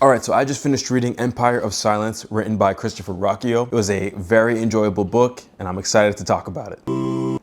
Alright, so I just finished reading Empire of Silence, written by Christopher Ruocchio. It was a very enjoyable book, and I'm excited to talk about it.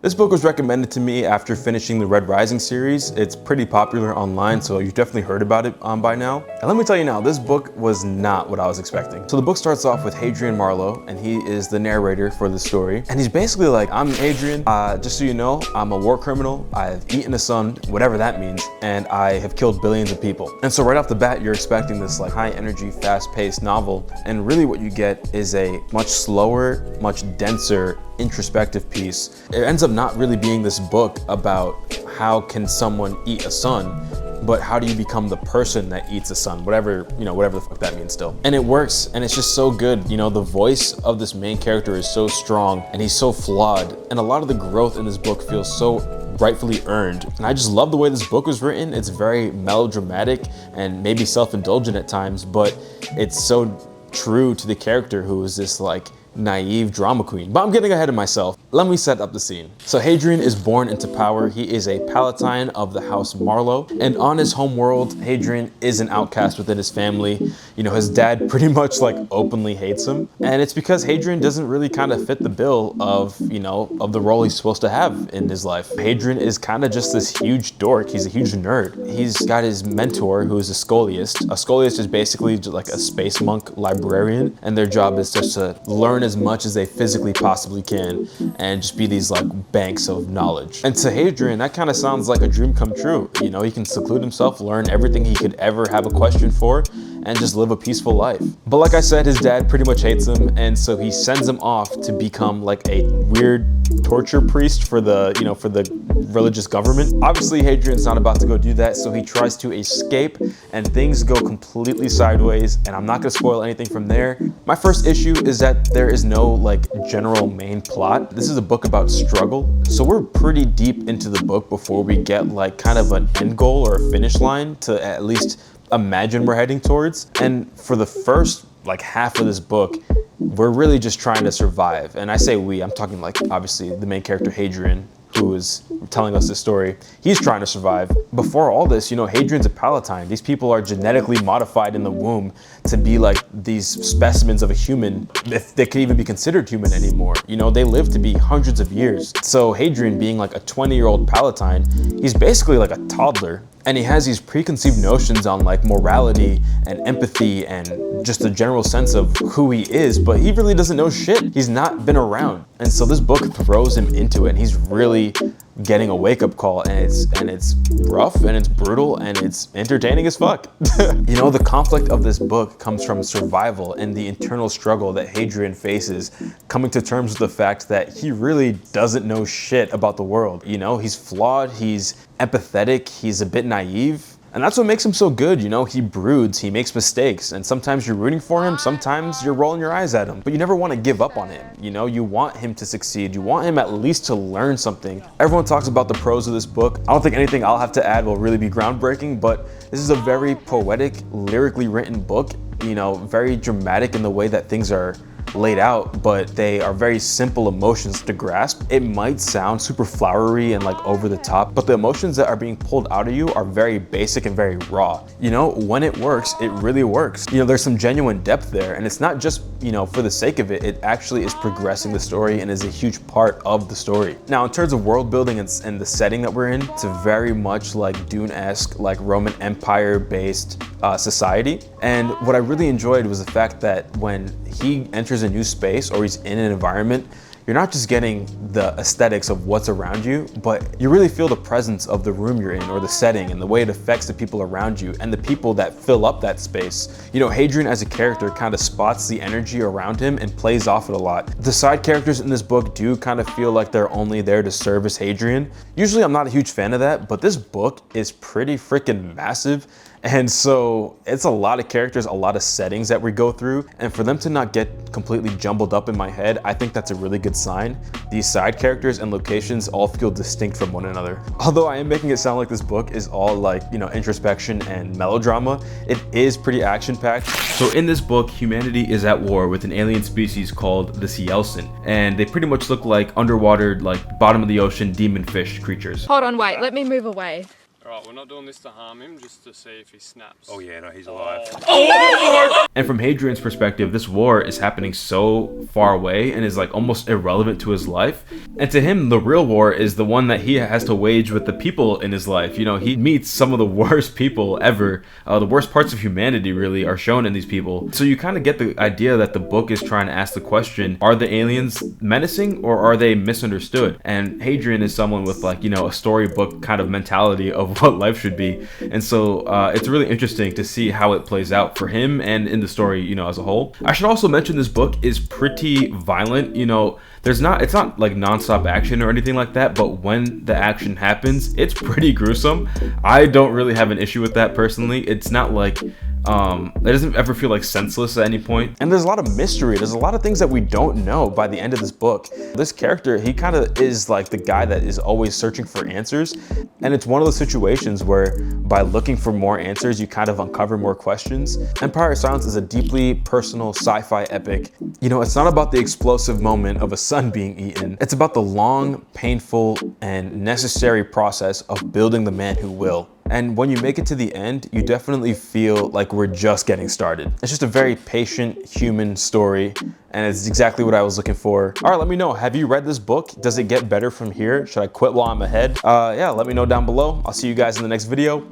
This book was recommended to me after finishing the Red Rising series. It's pretty popular online, so you've definitely heard about it by now. And let me tell you now, this book was not what I was expecting. So the book starts off with Hadrian Marlowe, and he is the narrator for the story. And he's basically like, I'm Adrian, just so you know, I'm a war criminal, I've eaten a son, whatever that means, and I have killed billions of people. And so right off the bat, you're expecting this like high energy, fast-paced novel, and really what you get is a much slower, much denser, introspective piece. It ends up not really being this book about how can someone eat a son, but how do you become the person that eats a son, whatever the fuck that means still. And it works, and it's just so good. You know, the voice of this main character is so strong, and he's so flawed, and a lot of the growth in this book feels so rightfully earned. And I just love the way this book was written. It's very melodramatic and maybe self-indulgent at times, but it's so true to the character who is this like naive drama queen. But I'm getting ahead of myself. Let me set up the scene. So Hadrian is born into power. He is a Palatine of the House Marlowe, and on his home world, Hadrian is an outcast within his family. You know, his dad pretty much like openly hates him, and it's because Hadrian doesn't really kind of fit the bill of, you know, of the role he's supposed to have in his life. Hadrian is kind of just this huge dork. He's a huge nerd. He's got his mentor, who is a scholiast. A scholiast is basically just like a space monk librarian, and their job is just to learn as much as they physically possibly can and just be these like banks of knowledge. And to Hadrian, that kind of sounds like a dream come true. You know, he can seclude himself, learn everything he could ever have a question for, and just live a peaceful life. But like I said, his dad pretty much hates him, and so he sends him off to become like a weird torture priest for the, you know, for the religious government. Obviously, Hadrian's not about to go do that, so he tries to escape, and things go completely sideways, and I'm not gonna spoil anything from there. My first issue is that there is no like general main plot. This is a book about struggle, so we're pretty deep into the book before we get like kind of an end goal or a finish line to at least imagine we're heading towards. And for the first like half of this book, we're really just trying to survive. And I say we, I'm talking like obviously the main character Hadrian, who is telling us this story. He's trying to survive. Before all this, you know, Hadrian's a Palatine. These people are genetically modified in the womb to be like these specimens of a human, if they could even be considered human anymore. You know, they live to be hundreds of years. So Hadrian, being like a 20-year-old Palatine, he's basically like a toddler. And he has these preconceived notions on like morality and empathy and just a general sense of who he is, but he really doesn't know shit. He's not been around. And so this book throws him into it, and he's really getting a wake-up call, and it's rough, and it's brutal, and it's entertaining as fuck. You know, the conflict of this book comes from survival and the internal struggle that Hadrian faces, coming to terms with the fact that he really doesn't know shit about the world. You know, he's flawed, he's empathetic, he's a bit naive. And that's what makes him so good, you know? He broods, he makes mistakes, and sometimes you're rooting for him, sometimes you're rolling your eyes at him, but you never want to give up on him, you know? You want him to succeed, you want him at least to learn something. Everyone talks about the prose of this book. I don't think anything I'll have to add will really be groundbreaking, but this is a very poetic, lyrically written book, you know, very dramatic in the way that things are laid out, but they are very simple emotions to grasp. It might sound super flowery and like over the top, but the emotions that are being pulled out of you are very basic and very raw. You know, when it works, it really works. You know, there's some genuine depth there, and it's not just, you know, for the sake of it, it actually is progressing the story and is a huge part of the story. Now, in terms of world building and the setting that we're in, it's a very much like Dune-esque, like Roman Empire based society. And what I really enjoyed was the fact that when he enters a new space or he's in an environment, you're not just getting the aesthetics of what's around you, but you really feel the presence of the room you're in or the setting and the way it affects the people around you and the people that fill up that space. You know, Hadrian as a character kind of spots the energy around him and plays off it a lot. The side characters in this book do kind of feel like they're only there to service Hadrian. Usually I'm not a huge fan of that, but this book is pretty freaking massive. And so it's a lot of characters, a lot of settings that we go through, and for them to not get completely jumbled up in my head, I think that's a really good sign. These side characters and locations all feel distinct from one another. Although I am making it sound like this book is all like, you know, introspection and melodrama, it is pretty action-packed. So in this book, humanity is at war with an alien species called the Cielsen, and they pretty much look like underwater, like bottom of the ocean demon fish creatures. Hold on, wait, let me move away. Right, we're not doing this to harm him, just to see if he snaps. Oh yeah, no, he's alive. And from Hadrian's perspective, this war is happening so far away and is like almost irrelevant to his life. And to him, the real war is the one that he has to wage with the people in his life. You know, he meets some of the worst people ever. The worst parts of humanity really are shown in these people. So you kind of get the idea that the book is trying to ask the question, are the aliens menacing or are they misunderstood? And Hadrian is someone with like, you know, a storybook kind of mentality of what life should be. And so it's really interesting to see how it plays out for him and in the story, you know, as a whole. I should also mention this book is pretty violent. You know, it's not like non-stop action or anything like that, but when the action happens, it's pretty gruesome. I don't really have an issue with that personally. It's not like it doesn't ever feel like senseless at any point. And there's a lot of mystery. There's a lot of things that we don't know by the end of this book. This character, he kind of is like the guy that is always searching for answers. And it's one of those situations where by looking for more answers, you kind of uncover more questions. Empire of Silence is a deeply personal sci-fi epic. You know, it's not about the explosive moment of a son being eaten. It's about the long, painful, and necessary process of building the man who will. And when you make it to the end, you definitely feel like we're just getting started. It's just a very patient, human story, and it's exactly what I was looking for. All right, let me know, have you read this book? Does it get better from here? Should I quit while I'm ahead? Yeah, let me know down below. I'll see you guys in the next video.